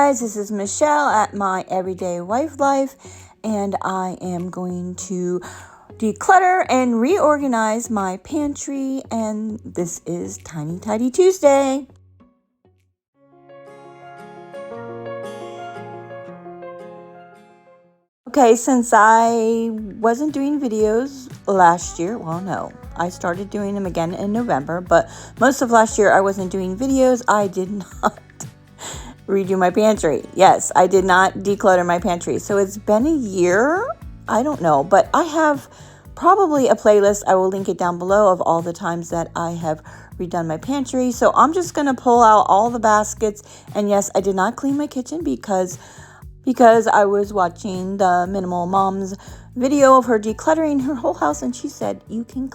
guys, this is Michelle at My Everyday Wife Life, and I am going to declutter and reorganize my pantry, and this is Tiny Tidy Tuesday. Okay, since I wasn't doing videos last year, well, no, I started doing them again in November, but most of last year I wasn't doing videos. I did not redo my pantry. Yes, I did not declutter my pantry. So it's been a year. I don't know, but I have probably a playlist. I will link it down below of all the times that I have redone my pantry. So I'm just going to pull out all the baskets. And yes, I did not clean my kitchen because I was watching the Minimal Mom's video of her decluttering her whole house, and she said you can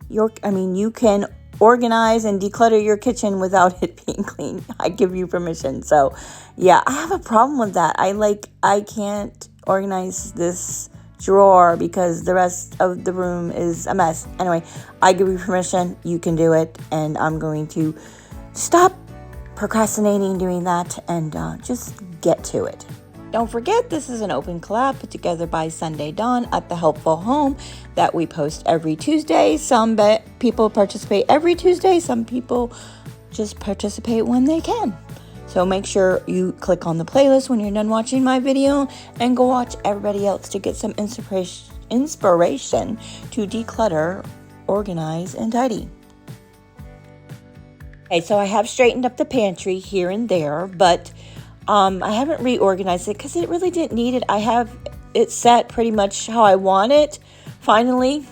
you can organize and declutter your kitchen without it being clean. I give you permission. So yeah, I have a problem with that. I can't organize this drawer because the rest of the room is a mess. Anyway, I give you permission. You can do it, and I'm going to stop procrastinating doing that and just get to it. Don't forget, this is an open collab put together by Sunday Dawn at the Helpful Home that we post every Tuesday. Some people participate every Tuesday. Some people just participate when they can. So make sure you click on the playlist when you're done watching my video and go watch everybody else to get some inspiration to declutter, organize, and tidy. Okay, so I have straightened up the pantry here and there, but I haven't reorganized it because it really didn't need it. I have it set pretty much how I want it, finally.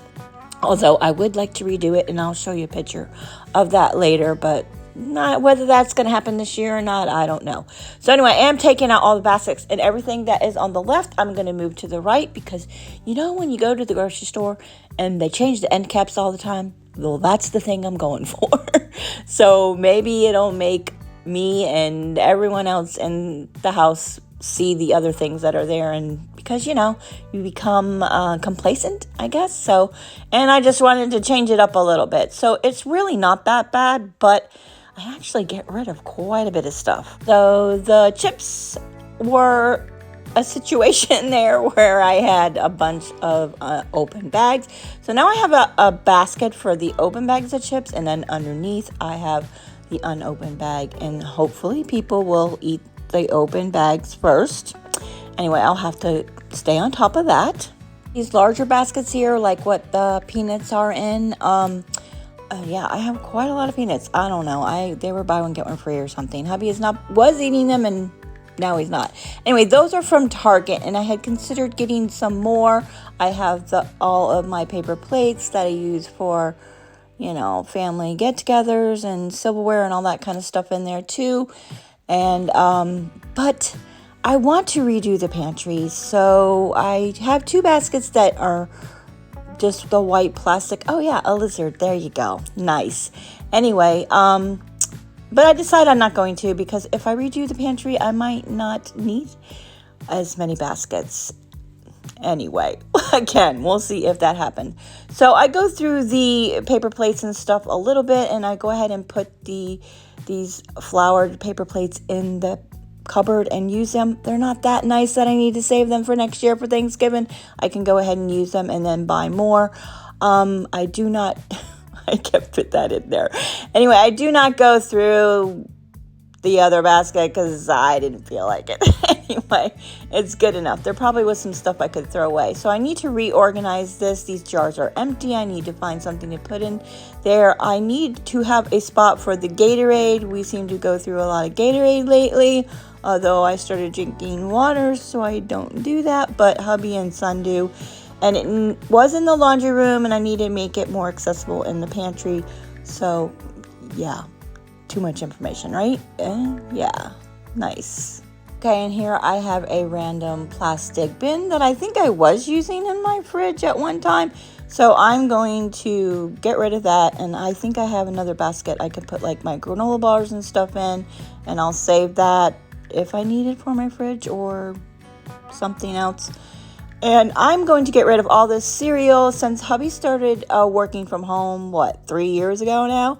Although I would like to redo it, and I'll show you a picture of that later. But not whether that's going to happen this year or not, I don't know. So anyway, I am taking out all the baskets, and everything that is on the left, I'm going to move to the right because, you know, when you go to the grocery store and they change the end caps all the time, well, that's the thing I'm going for. So maybe it'll make me and everyone else in the house see the other things that are there, and because you become complacent, I guess. So, and I just wanted to change it up a little bit. So it's really not that bad, but I actually get rid of quite a bit of stuff. So the chips were a situation there where I had a bunch of open bags. So now I have a basket for the open bags of chips, and then underneath I have the unopened bag, and hopefully people will eat the open bags first. Anyway, I'll have to stay on top of that. These larger baskets here, like what the peanuts are in, yeah, I have quite a lot of peanuts. I don't know, they were buy one get one free or something. Hubby was eating them, and now he's not. Anyway, those are from Target, and I had considered getting some more. I have all of my paper plates that I use for family get-togethers and silverware and all that kind of stuff in there too. And but I want to redo the pantry, so I have two baskets that are just the white plastic. Oh yeah, a lizard. There you go. Nice. Anyway, but I decided I'm not going to, because if I redo the pantry, I might not need as many baskets. Anyway, again, we'll see if that happened. So I go through the paper plates and stuff a little bit, and I go ahead and put these flowered paper plates in the cupboard and use them. They're not that nice that I need to save them for next year for Thanksgiving. I can go ahead and use them and then buy more. I do not, I kept put that in there. Anyway, I do not go through the other basket because I didn't feel like it. Anyway, it's good enough. There probably was some stuff I could throw away. So I need to reorganize this. These jars are empty. I need to find something to put in there. I need to have a spot for the Gatorade. We seem to go through a lot of Gatorade lately, although I started drinking water, so I don't do that, but hubby and son do. And it was in the laundry room, and I need to make it more accessible in the pantry. So yeah. Too much information, right? Yeah, nice. Okay, and here I have a random plastic bin that I think I was using in my fridge at one time. So I'm going to get rid of that, and I think I have another basket I could put like my granola bars and stuff in, and I'll save that if I need it for my fridge or something else. And I'm going to get rid of all this cereal since hubby started working from home, 3 years ago now?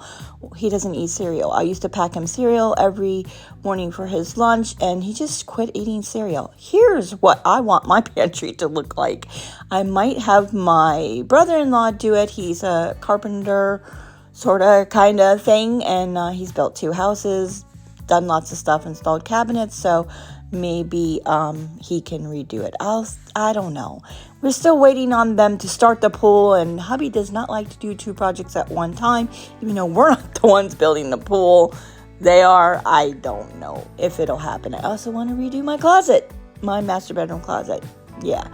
He doesn't eat cereal. I used to pack him cereal every morning for his lunch, and he just quit eating cereal. Here's what I want my pantry to look like. I might have my brother-in-law do it. He's a carpenter, sort of, kind of thing, and he's built 2 houses, done lots of stuff, installed cabinets, so maybe he can redo it. I don't know. We're still waiting on them to start the pool, and hubby does not like to do 2 projects at one time, even though we're not the ones building the pool. They are. I don't know if it'll happen. I also want to redo my closet, my master bedroom closet. Yeah.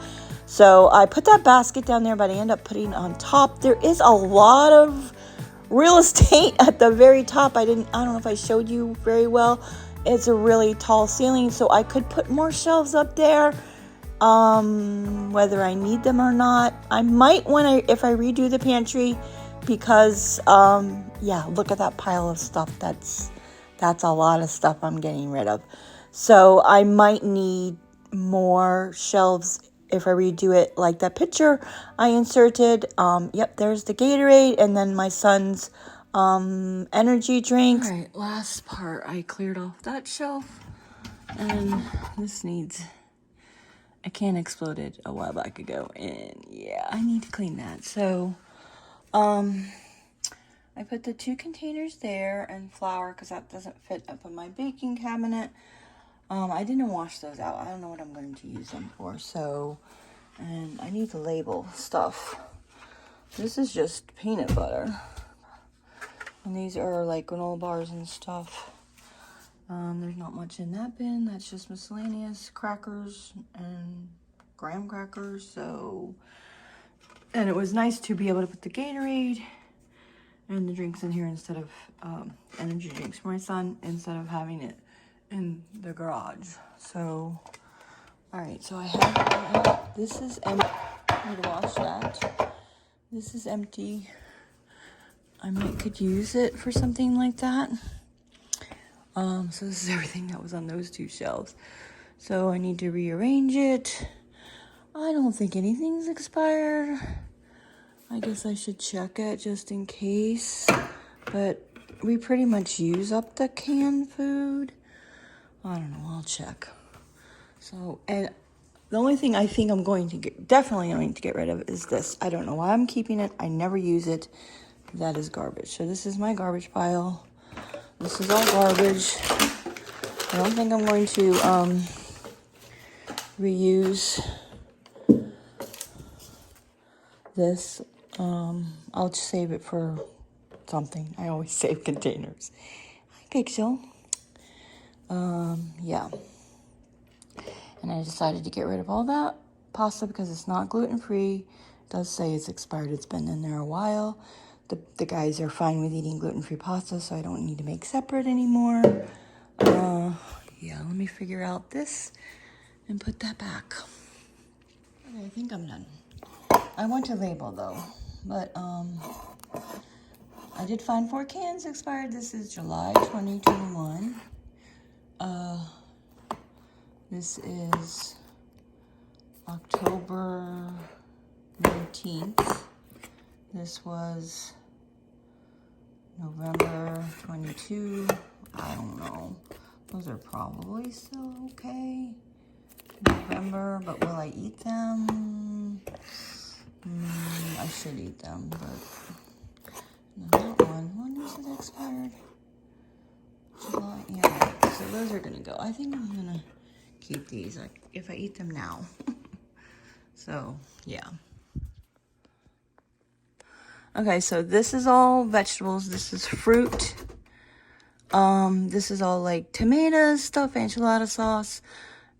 So I put that basket down there, but I end up putting it on top. There is a lot of real estate at the very top. I don't know if I showed you very well. It's a really tall ceiling, so I could put more shelves up there. Whether I need them or not, I might if I redo the pantry, because look at that pile of stuff. That's a lot of stuff I'm getting rid of. So I might need more shelves if I redo it, like that picture I inserted. There's the Gatorade, and then my son's energy drinks. All right, last part. I cleared off that shelf, and this needs, a can exploded a while back ago, and yeah, I need to clean that. So I put the 2 containers there, and flour, because that doesn't fit up in my baking cabinet. I didn't wash those out. I don't know what I'm going to use them for. So, and I need to label stuff. This is just peanut butter. And these are like granola bars and stuff. There's not much in that bin. That's just miscellaneous crackers and graham crackers. So, and it was nice to be able to put the Gatorade and the drinks in here instead of energy drinks for my son, instead of having it in the garage. So, all right. So I have this is empty. I need to wash that. This is empty. I could use it for something like that. So this is everything that was on those 2 shelves. So I need to rearrange it. I don't think anything's expired. I guess I should check it just in case. But we pretty much use up the canned food. I don't know, I'll check. So, and the only thing I think I'm definitely going to get rid of is this. I don't know why I'm keeping it. I never use it. That is garbage. So this is my garbage pile. This is all garbage. I don't think I'm going to reuse this. I'll just save it for something. I always save containers. Hi, Pixel. Yeah. And I decided to get rid of all that pasta because it's not gluten-free. It does say it's expired. It's been in there a while. The guys are fine with eating gluten-free pasta, so I don't need to make separate anymore. Yeah, let me figure out this and put that back. Okay, I think I'm done. I want to label though, but I did find 4 cans expired. This is July 2021. This is October 19th. This was November 22. I don't know. Those are probably still okay. November, but will I eat them? I should eat them, but no, that one. When is it expired? July, yeah. So those are gonna go. I think I'm gonna keep these, like, if I eat them now. So, yeah. Okay, so this is all vegetables. This is fruit. This is all like tomatoes, stuff, enchilada sauce.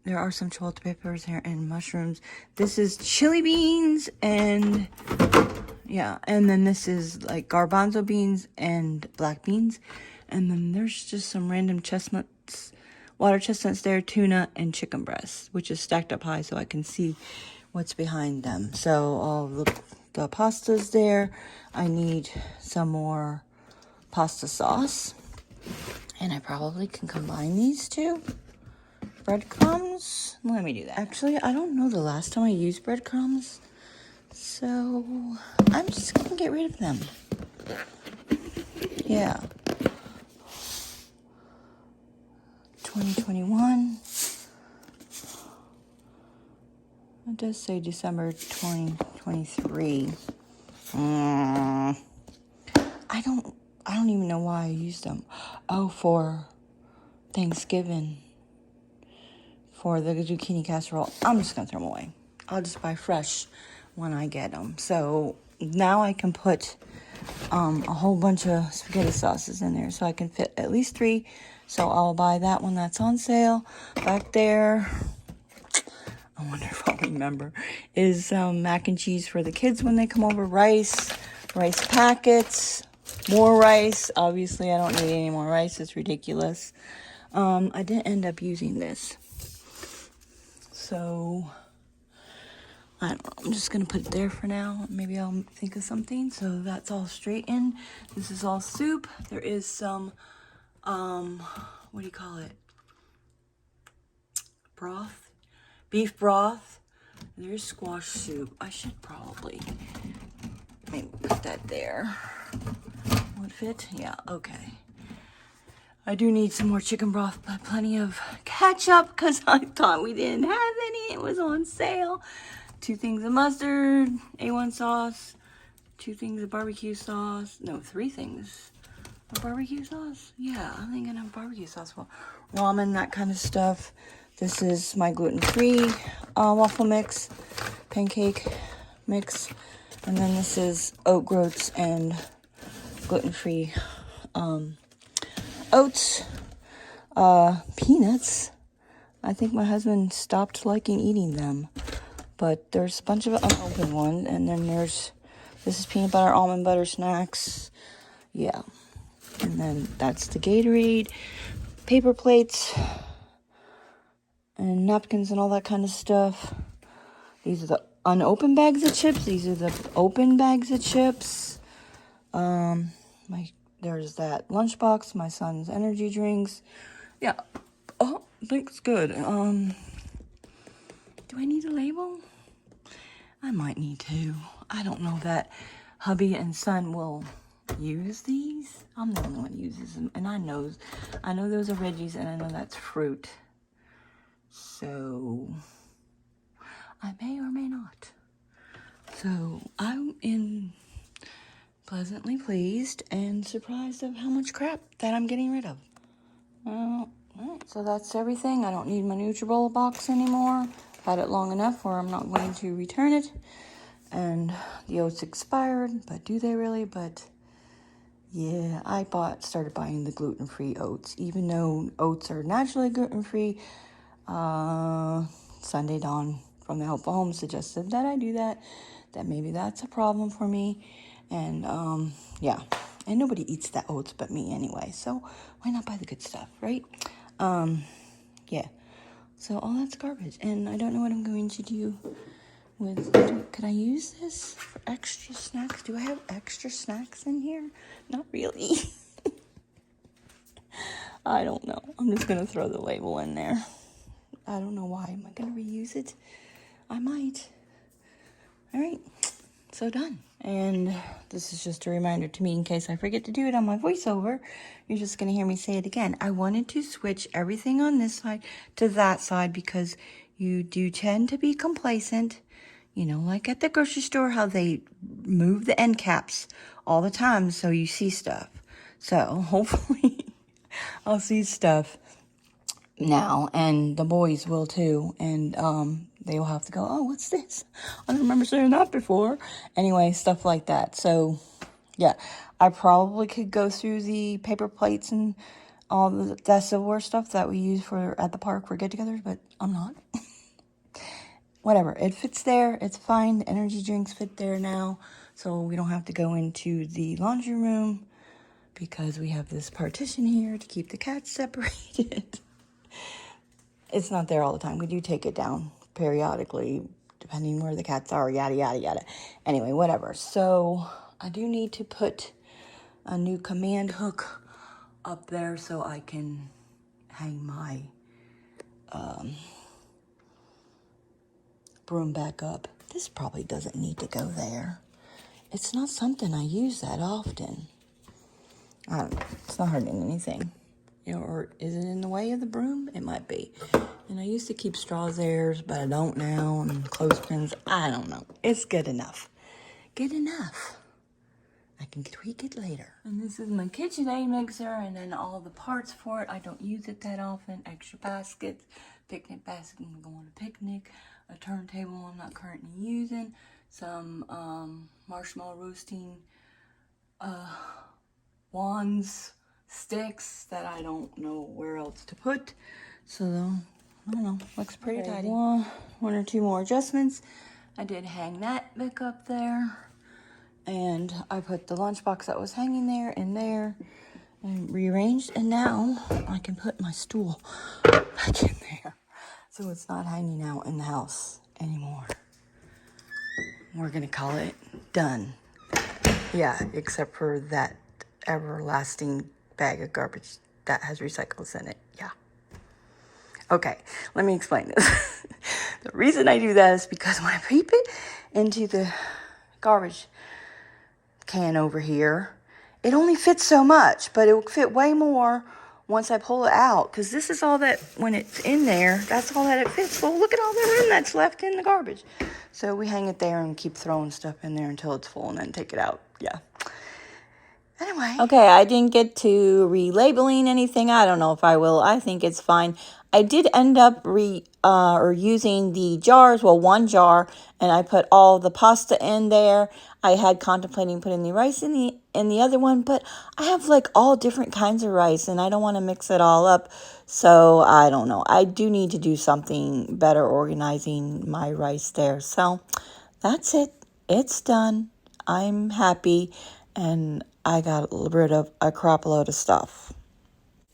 There are some chipotle peppers here and mushrooms. This is chili beans and yeah, and then this is like garbanzo beans and black beans. And then there's just some random chestnuts, water chestnuts there, tuna, and chicken breasts, which is stacked up high so I can see what's behind them. So all the pasta's there. I need some more pasta sauce. And I probably can combine these two. breadcrumbs. Let me do that. Actually, I don't know the last time I used breadcrumbs, so I'm just gonna get rid of them. Yeah. 2021. It does say December 2023. I don't even know why I used them. Oh, for Thanksgiving. For the zucchini casserole. I'm just going to throw them away. I'll just buy fresh when I get them. So now I can put a whole bunch of spaghetti sauces in there. So I can fit at least 3. So I'll buy that one that's on sale. Back there, I wonder if I'll remember, is mac and cheese for the kids when they come over. Rice packets, more rice. Obviously, I don't need any more rice. It's ridiculous. I didn't end up using this. So, I don't know. I'm just going to put it there for now. Maybe I'll think of something. So, that's all straightened. This is all soup. There is some, what do you call it? Broth? Beef broth. There's squash soup. I should probably maybe put that there. Would fit? Yeah, okay. I do need some more chicken broth, but plenty of ketchup because I thought we didn't have any. It was on sale. 2 things of mustard, A1 sauce, 2 things of barbecue sauce. No, 3 things of barbecue sauce. Yeah, I'm thinking of barbecue sauce. Well, ramen, that kind of stuff. This is my gluten-free waffle mix, pancake mix. And then this is oat groats and gluten-free oats, peanuts. I think my husband stopped liking eating them, but there's a bunch of unopened ones, and then this is peanut butter, almond butter snacks, yeah, and then that's the Gatorade, paper plates, and napkins and all that kind of stuff. These are the unopened bags of chips, these are the open bags of chips, there's that lunchbox, my son's energy drinks. Yeah. Oh, looks good. Do I need a label? I might need to. I don't know that hubby and son will use these. I'm the only one who uses them. And I know those are veggies and I know that's fruit. So I may or may not. So I'm pleasantly pleased and surprised of how much crap that I'm getting rid of. Alright, so that's everything. I don't need my Nutribowl box anymore. I've had it long enough where I'm not going to return it. And the oats expired, but do they really? But yeah, I started buying the gluten-free oats. Even though oats are naturally gluten-free, Sunday Dawn from the Helpful Home suggested that I do that maybe that's a problem for me. And yeah, and nobody eats that oats but me anyway, so why not buy the good stuff, right? Yeah, so all that's garbage, and I don't know what I'm going to do with. Could I use this for extra snacks? Do I have extra snacks in here? Not really. I don't know. I'm just gonna throw the label in there. I don't know why. Am I gonna reuse it? I might. All right, so done. And this is just a reminder to me in case I forget to do it on my voiceover. You're just going to hear me say it again. I wanted to switch everything on this side to that side because you do tend to be complacent. You know, like at the grocery store, how they move the end caps all the time so you see stuff. So hopefully I'll see stuff now, and the boys will too, and they will have to go, oh, what's this? I don't remember seeing that before. Anyway, stuff like that. So yeah, I probably could go through the paper plates and all that silverware stuff that we use at the park for get-togethers, but I'm not. Whatever, it fits there, it's fine. The energy drinks fit there now, so we don't have to go into the laundry room because we have this partition here to keep the cats separated. It's not there all the time. We do take it down periodically, depending where the cats are, yada, yada, yada. Anyway, whatever. So I do need to put a new command hook up there so I can hang my broom back up. This probably doesn't need to go there. It's not something I use that often. I don't know. It's not hurting anything. Or is it in the way of the broom? It might be. And I used to keep straws there, but I don't now. And clothespins, I don't know. It's good enough. Good enough. I can tweak it later. And this is my KitchenAid mixer, and then all the parts for it. I don't use it that often. Extra baskets, picnic basket when we go on a picnic, a turntable I'm not currently using, some marshmallow roasting wands, sticks that I don't know where else to put. So, I don't know, looks pretty tidy. One or two more adjustments. I did hang that back up there. And I put the lunchbox that was hanging there in there and rearranged. And now I can put my stool back in there. So it's not hanging out in the house anymore. We're going to call it done. Yeah, except for that everlasting bag of garbage that has recycles in it. Yeah. Okay, let me explain this. The reason I do that is because when I peep it into the garbage can over here, it only fits so much, but it will fit way more once I pull it out, because this is all that, when it's in there, that's all that it fits. Well, look at all the room that's left in the garbage. So we hang it there and keep throwing stuff in there until it's full and then take it out. Yeah. Anyway. Okay, I didn't get to relabeling anything. I don't know if I will. I think it's fine. I did end up using the jars, well, one jar, and I put all the pasta in there. I had contemplating putting the rice in the other one, but I have like all different kinds of rice, and I don't want to mix it all up. So I don't know. I do need to do something better organizing my rice there. So that's it. It's done. I'm happy, and I got rid of a crap load of stuff.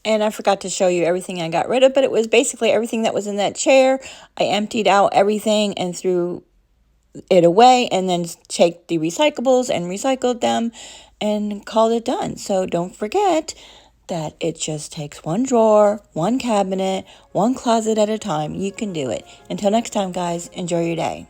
And I forgot to show you everything I got rid of, but it was basically everything that was in that chair. I emptied out everything and threw it away, and then take the recyclables and recycled them and called it done. So don't forget that it just takes one drawer, one cabinet, one closet at a time. You can do it. Until next time, guys, enjoy your day.